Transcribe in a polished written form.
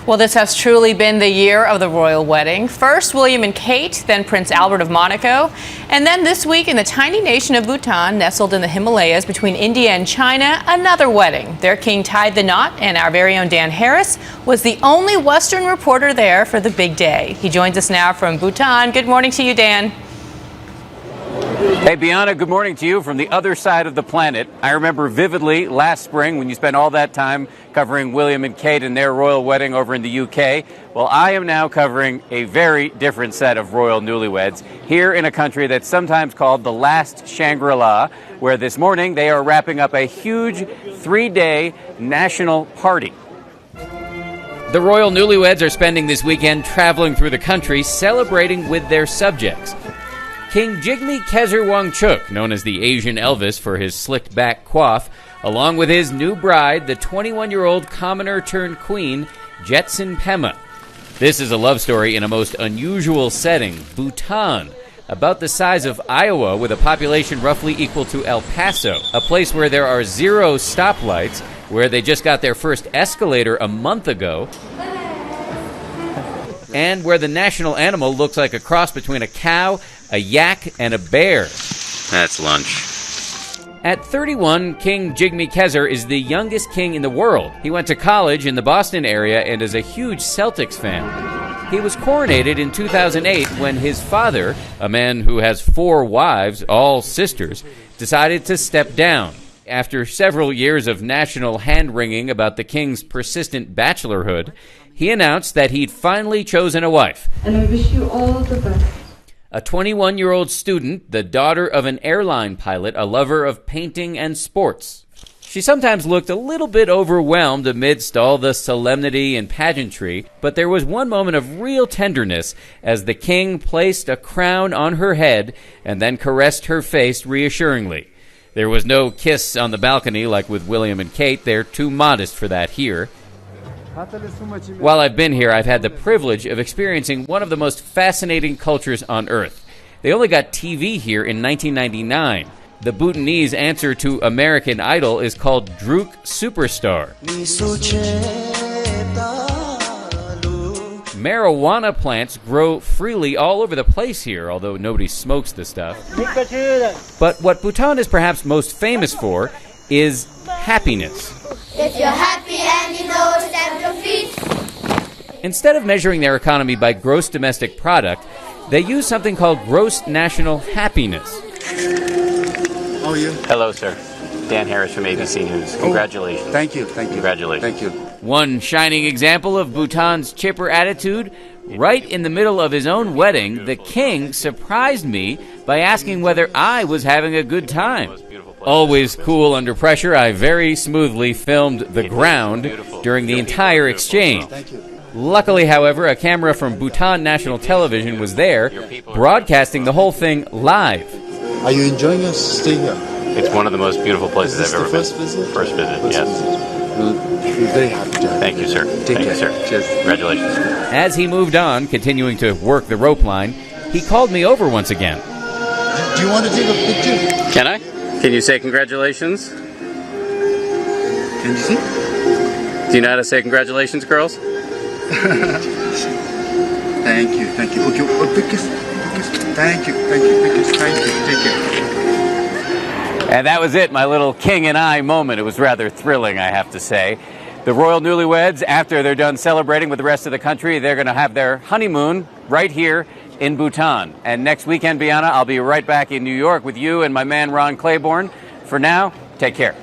Well, this has truly been the year of the royal wedding. First, William and Kate, then Prince Albert of Monaco. And then this week, in the tiny nation of Bhutan, nestled in the Himalayas between India and China, another wedding. Their king tied the knot, and our very own Dan Harris was the only Western reporter there for the big day. He joins us now from Bhutan. Good morning to you, Dan. Hey, Bianna, good morning to you from the other side of the planet. I remember vividly last spring when you spent all that time covering William and Kate and their royal wedding over in the UK. Well, I am now covering a very different set of royal newlyweds here in a country that's sometimes called the last Shangri-La, where this morning they are wrapping up a huge 3-day national party. The royal newlyweds are spending this weekend traveling through the country, celebrating with their subjects. King Jigme Khesar Wangchuck, known as the Asian Elvis for his slicked-back coif, along with his new bride, the 21-year-old commoner-turned-queen, Jetson Pema. This is a love story in a most unusual setting, Bhutan, about the size of Iowa with a population roughly equal to El Paso, a place where there are 0 stoplights, where they just got their first escalator a month ago, and where the national animal looks like a cross between a cow, a yak, and a bear. That's lunch. At 31, King Jigme Khesar is the youngest king in the world. He went to college in the Boston area and is a huge Celtics fan. He was coronated in 2008 when his father, a man who has 4 wives, all sisters, decided to step down. After several years of national hand-wringing about the king's persistent bachelorhood, he announced that he'd finally chosen a wife. And I wish you all the best. A 21-year-old student, the daughter of an airline pilot, a lover of painting and sports. She sometimes looked a little bit overwhelmed amidst all the solemnity and pageantry, but there was one moment of real tenderness as the king placed a crown on her head and then caressed her face reassuringly. There was no kiss on the balcony like with William and Kate. They're too modest for that here. While I've been here, I've had the privilege of experiencing one of the most fascinating cultures on Earth. They only got TV here in 1999. The Bhutanese answer to American Idol is called Druk Superstar. Marijuana plants grow freely all over the place here, although nobody smokes the stuff. But what Bhutan is perhaps most famous for is happiness. If you're happy and you know stamp your feet. Instead of measuring their economy by gross domestic product, they use something called gross national happiness. How are you? Hello, sir. Dan Harris from ABC News. Congratulations. Thank you. Congratulations. Thank you. One shining example of Bhutan's chipper attitude, right in the middle of his own wedding, the king surprised me by asking whether I was having a good time. Always cool under pressure, I very smoothly filmed the ground during the entire exchange. Luckily, however, a camera from Bhutan National Television was there, broadcasting the whole thing live. Are you enjoying your stay here? It's one of the most beautiful places I've ever been. First visit? First visit, yes. We're very happy to have Thank you, sir. Take Thank care. you, sir. Cheers. Congratulations. As he moved on, continuing to work the rope line, he called me over once again. Do you want to take a picture? Can I? Can you say congratulations? Can you see? Do you know how to say congratulations, girls? Thank you. Okay, because. Thank you. Take care. And that was it, my little king and I moment. It was rather thrilling, I have to say. The royal newlyweds, after they're done celebrating with the rest of the country, they're going to have their honeymoon right here in Bhutan. And next weekend, Bianna, I'll be right back in New York with you and my man Ron Claiborne. For now, take care.